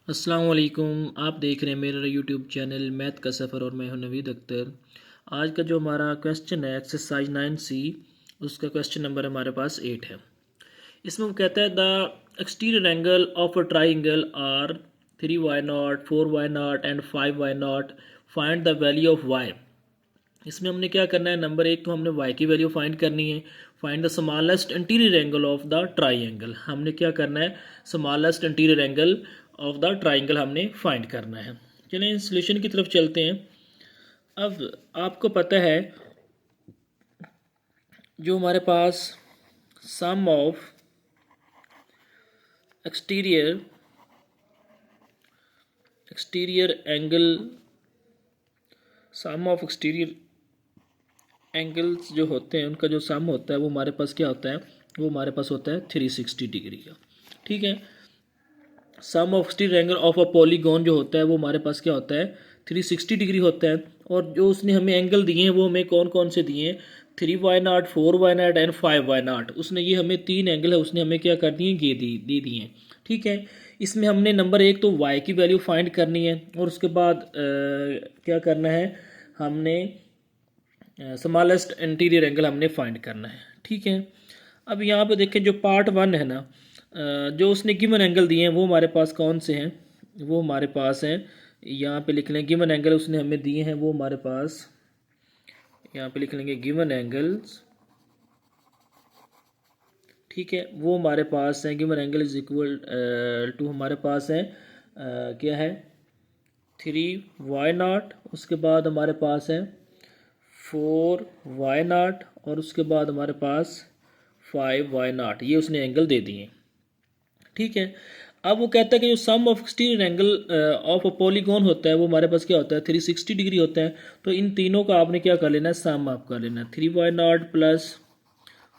अस्सलाम वालेकुम। आप देख रहे हैं मेरा यूट्यूब चैनल मैथ का सफ़र और मैं हूं नवीद अख्तर। आज का जो हमारा क्वेश्चन है एक्सरसाइज 9C, उसका क्वेश्चन नंबर हमारे पास 8 है। इसमें वो कहता है the exterior angle of a triangle are 3y0, 4y0 and 5y0। Find the value of y। इसमें हमने क्या करना है, नंबर एक तो हमने y की वैल्यू फाइंड करनी है। Find the smallest interior angle of the triangle. हमने क्या करना है, smallest interior angle of the triangle हमने फाइंड करना है। चलें सॉल्यूशन की तरफ चलते हैं। अब आपको पता है जो हमारे पास sum of exterior exterior angle sum of exterior angles जो होते हैं उनका जो सम होता है वो हमारे पास क्या होता है, वो हमारे पास होता है 360 डिग्री का। ठीक है, sum of exterior angle of a polygon जो होता है वो हमारे पास क्या होता है 360 डिग्री होता है। और जो उसने हमें एंगल दिए हैं वो हमें कौन कौन से दिए हैं, 3y0, 4y0 एंड 5y0। उसने ये हमें तीन एंगल है उसने हमें क्या कर दिए, ये दे दिए हैं। ठीक है, इसमें हमने नंबर एक तो y की वैल्यू फाइंड करनी है और उसके बाद क्या करना है, हमने स्मॉलेस्ट इंटीरियर एंगल हमने फाइंड करना है। ठीक है, अब यहाँ पे देखें जो पार्ट वन है ना, जो उसने गिवन एंगल दिए हैं वो हमारे पास कौन से हैं, वो हमारे पास हैं, यहाँ पे लिख लें गिवन एंगल उसने हमें दिए हैं वो हमारे पास, यहाँ पे लिख लेंगे गिवन एंगल्स। ठीक है, वो हमारे पास हैं, given angle is equal to हमारे पास है क्या है 3y0, उसके बाद हमारे पास है 4y0 और उसके बाद हमारे पास 5y0। ये उसने एंगल दे दिए। ठीक है, अब वो कहता है कि जो sum of exterior angle of a polygon होता है वो हमारे पास क्या होता है 360 डिग्री होता है। तो इन तीनों का आपने क्या कर लेना है, सम आप कर लेना है। 3y0 प्लस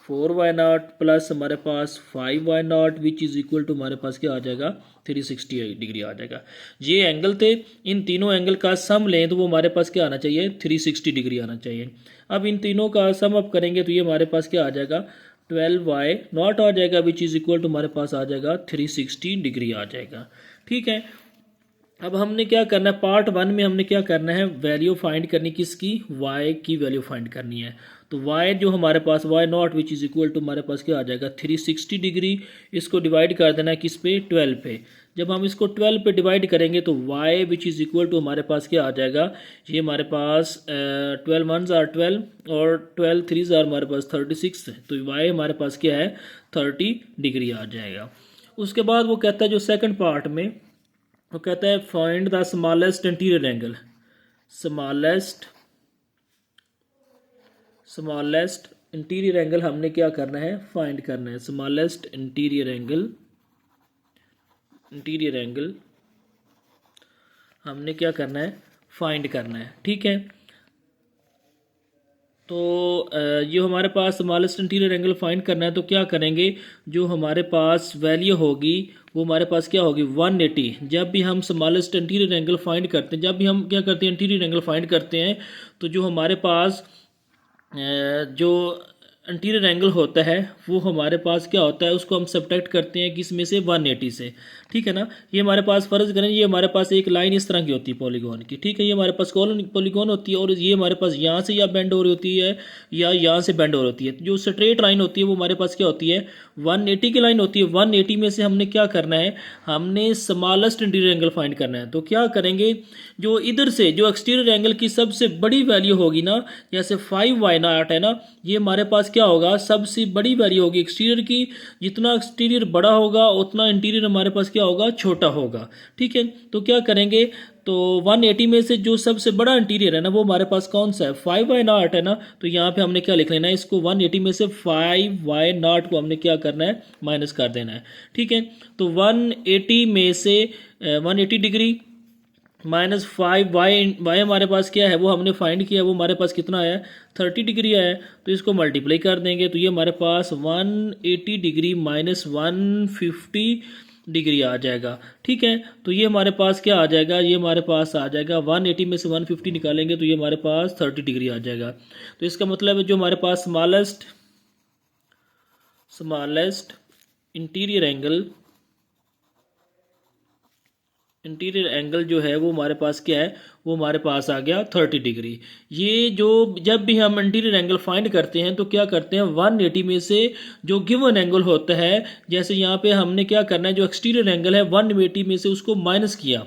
4y0 प्लस हमारे पास 5y0 which is equal to हमारे पास क्या आ जाएगा 360 डिग्री आ जाएगा। ये एंगल थे, इन तीनों एंगल का सम लें तो वो हमारे पास क्या आना चाहिए 360 डिग्री आना चाहिए। अब इन तीनों का सम अप करेंगे तो ये हमारे पास क्या आ जाएगा 12y0 आ जाएगा विच इज़ इक्वल टू हमारे पास आ जाएगा 360 डिग्री आ जाएगा। ठीक है, अब हमने क्या करना है, पार्ट वन में हमने क्या करना है, वैल्यू फाइंड करनी किसकी, y की वैल्यू फाइंड करनी है। तो y जो हमारे पास y0 which is equal to हमारे पास क्या आ जाएगा 360 डिग्री। इसको डिवाइड कर देना है किस पे, 12 पे। जब हम इसको 12 पे डिवाइड करेंगे तो y which is equal to हमारे पास क्या आ जाएगा, ये हमारे पास 12 1s are 12 और 12 3s are हमारे पास 36 है। तो y हमारे पास क्या है 30 डिग्री आ जाएगा। उसके बाद वो कहता है जो सेकंड पार्ट में वो कहता है find the smallest interior angle. Smallest interior angle हमने क्या करना है, फाइंड करना है। स्मॉलेस्ट इंटीरियर एंगल हमने क्या करना है, फाइंड करना है। ठीक है, तो ये हमारे पास स्मॉलेस्ट इंटीरियर एंगल फाइंड करना है तो क्या करेंगे, जो हमारे पास वैल्यू होगी वो हमारे पास क्या होगी 180। जब भी हम स्मॉलेस्ट इंटीरियर एंगल फाइंड करते हैं, जब भी हम क्या करते हैं इंटीरियर एंगल फाइंड करते हैं, तो जो हमारे पास जो इंटीरियर एंगल होता है वो हमारे पास क्या होता है, उसको हम सब्ट्रैक्ट करते हैं किस में से 180 से। ठीक है ना, ये हमारे पास फ़र्ज़ करें ये हमारे पास एक लाइन इस तरह की होती है पॉलीगॉन की। ठीक है, ये हमारे पास पॉलीगॉन होती है और ये हमारे पास यहाँ से या बेंड हो रही होती है या यहाँ से बेंड हो रही होती है। जो स्ट्रेट लाइन होती है वो हमारे पास क्या होती है 180 की लाइन होती है। 180 में से हमने क्या करना है, हमने स्मॉलेस्ट इंटीरियर एंगल फाइंड करना है। तो क्या करेंगे, जो इधर से जो एक्सटीरियर एंगल की सबसे बड़ी वैल्यू होगी ना, जैसे 5y0 है ना, ये हमारे पास क्या होगा सबसे बड़ी वैल्यू होगी एक्सटीरियर की। जितना एक्सटीरियर बड़ा होगा उतना इंटीरियर हमारे पास क्या होगा छोटा होगा। ठीक है, तो क्या करेंगे, तो 180 में से जो सबसे बड़ा इंटीरियर है ना वो हमारे पास कौन सा है 5y0 है ना। तो यहाँ पे हमने क्या लिख लेना है, इसको 180 में से 5y0 को हमने क्या करना है माइनस कर देना है। ठीक है, तो 180 में से 180 डिग्री माइनस 5y हमारे पास क्या है वो हमने फाइंड किया, वो हमारे पास कितना आया 30 डिग्री आया। तो इसको मल्टीप्लाई कर देंगे तो ये हमारे पास 180 डिग्री माइनस 150 डिग्री आ जाएगा। ठीक है, तो ये हमारे पास क्या आ जाएगा, ये हमारे पास आ जाएगा 180 में से 150 निकालेंगे तो ये हमारे पास 30 डिग्री आ जाएगा। तो इसका मतलब है जो हमारे पास smallest interior angle interior angle जो है वो हमारे पास क्या है, वो हमारे पास आ गया 30 डिग्री। ये जो जब भी हम इंटीरियर एंगल फाइंड करते हैं तो क्या करते हैं, 180 में से जो गिवन एंगल होता है, जैसे यहाँ पे हमने क्या करना है, जो एक्सटीरियर एंगल है 180 में से उसको माइनस किया,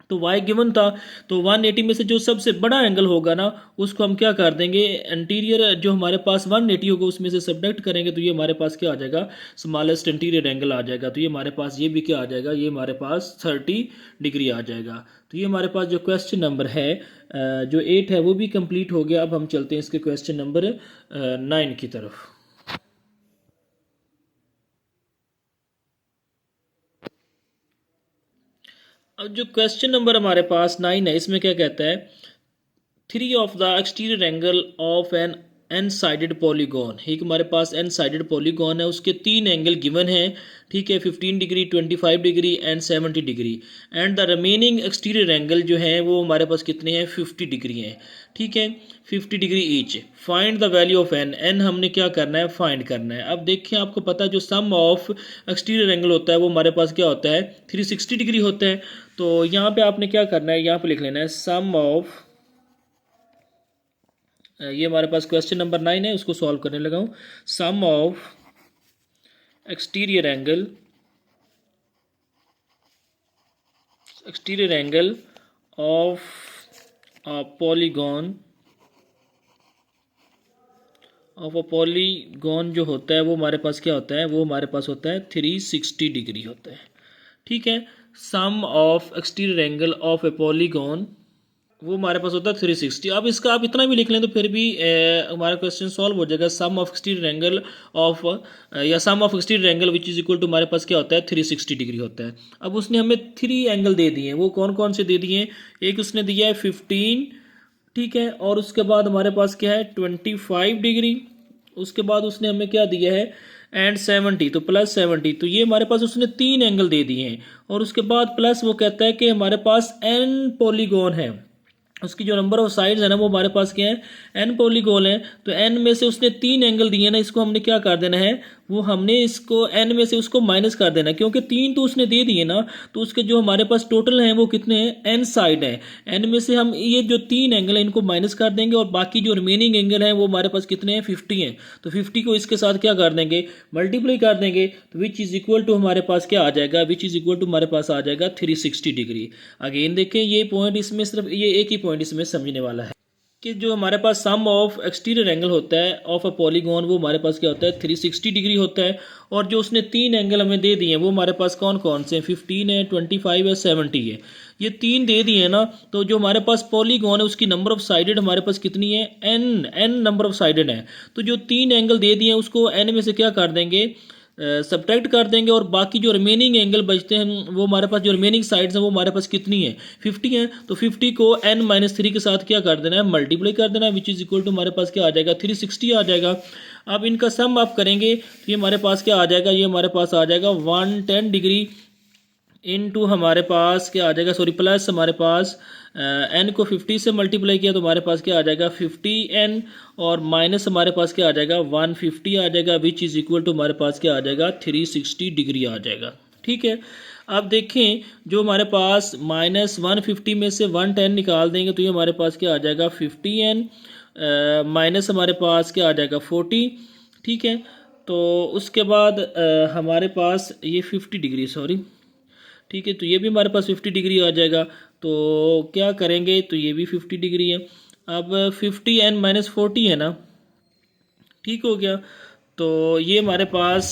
तो y गिवन था, तो 180 में से जो सबसे बड़ा एंगल होगा ना उसको हम क्या कर देंगे, इंटीरियर जो हमारे पास 180 होगा उसमें से सब्ट्रैक्ट करेंगे, तो ये हमारे पास क्या आ जाएगा, स्मॉलेस्ट इंटीरियर एंगल आ जाएगा। तो ये हमारे पास ये भी क्या आ जाएगा, ये हमारे पास 30 डिग्री आ जाएगा। तो ये हमारे पास जो क्वेश्चन नंबर है जो 8 है वो भी कंप्लीट हो गया। अब हम चलते हैं इसके क्वेश्चन नंबर 9 की तरफ। अब जो क्वेश्चन नंबर हमारे पास 9 है, इसमें क्या कहता है, 3 of the exterior angle of N N sided polygon. एक हमारे पास एन साइडेड पॉलीगॉन है, उसके 3 एंगल गिवन है, ठीक है, 15 degree, 25 degree and 70 degree, and the remaining exterior angle जो है वो हमारे पास कितने हैं, 50 डिग्री हैं, ठीक है, 50 degree each. Find the value of N, N हमने क्या करना है, फाइंड करना है। अब देखिए आपको पता है जो सम ऑफ एक्सटीरियर एंगल होता है वो हमारे पास क्या होता है, 360 डिग्री होता है। तो यहाँ पे आपने क्या करना है, यहाँ पे लिख लेना है सम ऑफ, ये हमारे पास क्वेश्चन नंबर 9 है, उसको सॉल्व करने लगा हूँ। Sum of exterior angle of a polygon जो होता है वो हमारे पास क्या होता है, वो हमारे पास होता है 360 डिग्री होता है, ठीक है। Sum of exterior angle of a polygon वो हमारे पास होता है 360। अब इसका आप इतना भी लिख लें तो फिर भी हमारा क्वेश्चन सॉल्व हो जाएगा। Sum of exterior angle of या sum of exterior angle which is equal to हमारे पास क्या होता है, 360 डिग्री होता है। अब उसने हमें 3 एंगल दे दिए हैं, वो कौन कौन से दे दिए हैं, एक उसने दिया है 15, ठीक है, और उसके बाद हमारे पास क्या है 25 डिग्री, उसके बाद उसने हमें क्या दिया है एंड 70, तो प्लस 70। तो ये हमारे पास उसने 3 एंगल दे दिए हैं, और उसके बाद प्लस वो कहता है कि हमारे पास n पॉलीगॉन है, उसकी जो नंबर ऑफ साइड्स है ना वो हमारे पास क्या है, एन पॉलीगॉन है। तो एन में से उसने 3 एंगल दिए ना, इसको हमने क्या कर देना है, वो हमने इसको एन में से उसको माइनस कर देना है, क्योंकि 3 तो उसने दे दिए ना, तो उसके जो हमारे पास टोटल हैं वो कितने हैं, एन साइड है। एन में से हम ये जो 3 एंगल है इनको माइनस कर देंगे, और बाकी जो रिमेनिंग एंगल हैं वो हमारे पास कितने हैं, 50 हैं। तो 50 को इसके साथ क्या कर देंगे, मल्टीप्लाई कर देंगे, तो विच इज इक्वल टू हमारे पास क्या आ जाएगा, विच इज इक्वल टू हमारे पास आ जाएगा 360 डिग्री। अगेन देखें ये पॉइंट, इसमें सिर्फ ये एक ही पॉइंट इसमें समझने वाला है कि जो हमारे पास सम ऑफ एक्सटीरियर एंगल होता है ऑफ अ पॉलीगॉन वो हमारे पास क्या होता है, 360 डिग्री होता है। और जो उसने 3 एंगल हमें दे दिए हैं वो हमारे पास कौन कौन से हैं, 15 है, 25 है, 70 है, ये 3 दे दिए हैं ना। तो जो हमारे पास पॉलीगॉन है उसकी नंबर ऑफ साइडेड हमारे पास कितनी है, एन नंबर ऑफ साइडेड है। तो जो 3 एंगल दे दिए हैं उसको एन में से क्या कर देंगे, सब्ट्रैक्ट कर देंगे, और बाकी जो रिमेनिंग एंगल बचते हैं वो हमारे पास जो रिमेनिंग साइड्स हैं वो हमारे पास कितनी है, 50 है। तो 50 को n-3 के साथ क्या कर देना है, मल्टीप्लाई कर देना है, विच इज इक्वल टू हमारे पास क्या आ जाएगा, 360 आ जाएगा। अब इनका सम आप करेंगे तो ये हमारे पास क्या आ जाएगा, ये हमारे पास आ जाएगा 110 डिग्री इनटू हमारे पास क्या आ जाएगा, सॉरी प्लस हमारे पास n को 50 से मल्टीप्लाई किया तो हमारे पास क्या आ जाएगा 50n, और माइनस हमारे पास क्या आ जाएगा 150 आ जाएगा, विच इज़ इक्वल टू हमारे पास क्या आ जाएगा 360 डिग्री आ जाएगा, ठीक है। अब देखें जो हमारे पास -150 में से 110 निकाल देंगे तो ये हमारे पास क्या आ जाएगा 50n, माइनस हमारे पास क्या आ जाएगा 40, ठीक है। तो उसके बाद हमारे पास ये 50 डिग्री, सॉरी, ठीक है, तो ये भी हमारे पास 50 डिग्री आ जाएगा। तो क्या करेंगे, तो ये भी 50 डिग्री है। अब 50n-40 है ना, ठीक हो गया। तो ये हमारे पास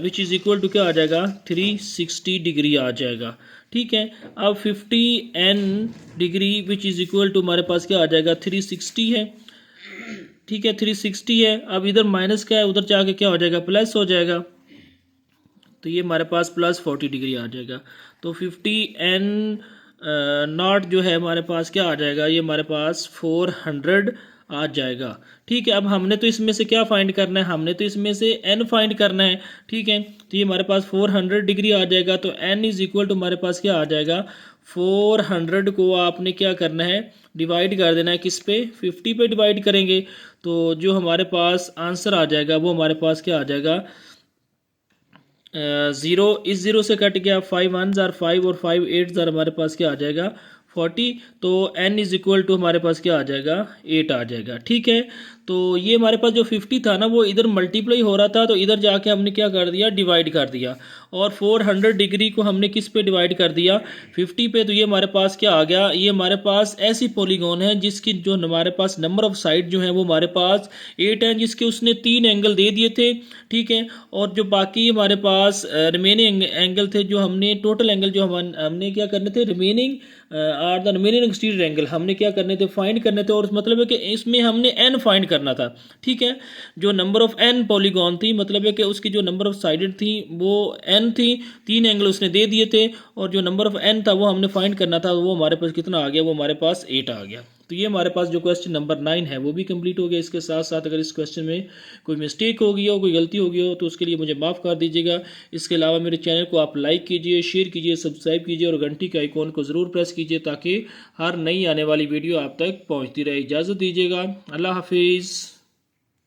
विच इज़ इक्वल टू क्या आ जाएगा, 360 डिग्री आ जाएगा, ठीक है। अब 50n degree which is equal to हमारे पास क्या आ जाएगा 360 है, ठीक है, 360 है। अब इधर माइनस क्या है, उधर जाके क्या हो जाएगा, प्लस हो जाएगा, तो ये हमारे पास प्लस 40 डिग्री आ जाएगा। तो 50n नॉट जो है हमारे पास क्या आ जाएगा, ये हमारे पास 400 आ जाएगा, ठीक है। अब हमने तो इसमें से क्या फाइंड करना है, हमने तो इसमें से n फाइंड करना है, ठीक है। तो ये हमारे पास 400 डिग्री आ जाएगा। तो n इज इक्वल टू हमारे पास क्या आ जाएगा, 400 को आपने क्या करना है, डिवाइड कर देना है किस पे, 50 पे डिवाइड करेंगे। तो जो हमारे पास आंसर आ जाएगा वो हमारे पास क्या आ जाएगा, ज़ीरो इस ज़ीरो से कट गया, 5 1 ज़ार 5 और 5 8 ज़ार हमारे पास क्या आ जाएगा 40। तो n इज इक्वल टू हमारे पास क्या आ जाएगा 8 आ जाएगा। ठीक है, तो ये हमारे पास जो 50 था ना वो इधर मल्टीप्लाई हो रहा था, तो इधर जाके हमने क्या कर दिया डिवाइड कर दिया, और 400 डिग्री को हमने किस पे डिवाइड कर दिया 50 पे। तो ये हमारे पास क्या आ गया, ये हमारे पास ऐसी पॉलीगॉन है जिसकी जो हमारे पास नंबर ऑफ साइड जो है वो हमारे पास 8 हैं, जिसके उसने 3 एंगल दे दिए थे। ठीक है, और जो बाकी हमारे पास रिमेनिंग एंगल थे, जो हमने टोटल एंगल जो हमने क्या करने थे remaining are the remaining exterior angle हमने क्या करने थे फाइंड करने थे, और मतलब है कि इसमें हमने n फाइंड करना था। ठीक है, जो नंबर ऑफ n पॉलीगॉन थी, मतलब है कि उसकी जो नंबर ऑफ साइडेड थी वो n थी, 3 एंगल उसने दे दिए थे, और जो नंबर ऑफ n था वो हमने फाइंड करना था, वो हमारे पास कितना आ गया, वो हमारे पास 8 आ गया। तो ये हमारे पास जो क्वेश्चन नंबर 9 है वो भी कंप्लीट हो गया। इसके साथ साथ अगर इस क्वेश्चन में कोई मिस्टेक हो गई हो, कोई गलती हो गई हो, तो उसके लिए मुझे माफ़ कर दीजिएगा। इसके अलावा मेरे चैनल को आप लाइक कीजिए, शेयर कीजिए, सब्सक्राइब कीजिए और घंटी के आइकॉन को ज़रूर प्रेस कीजिए ताकि हर नई आने वाली वीडियो आप तक पहुँचती रहे। इजाज़त दीजिएगा, अल्लाह हाफिज़।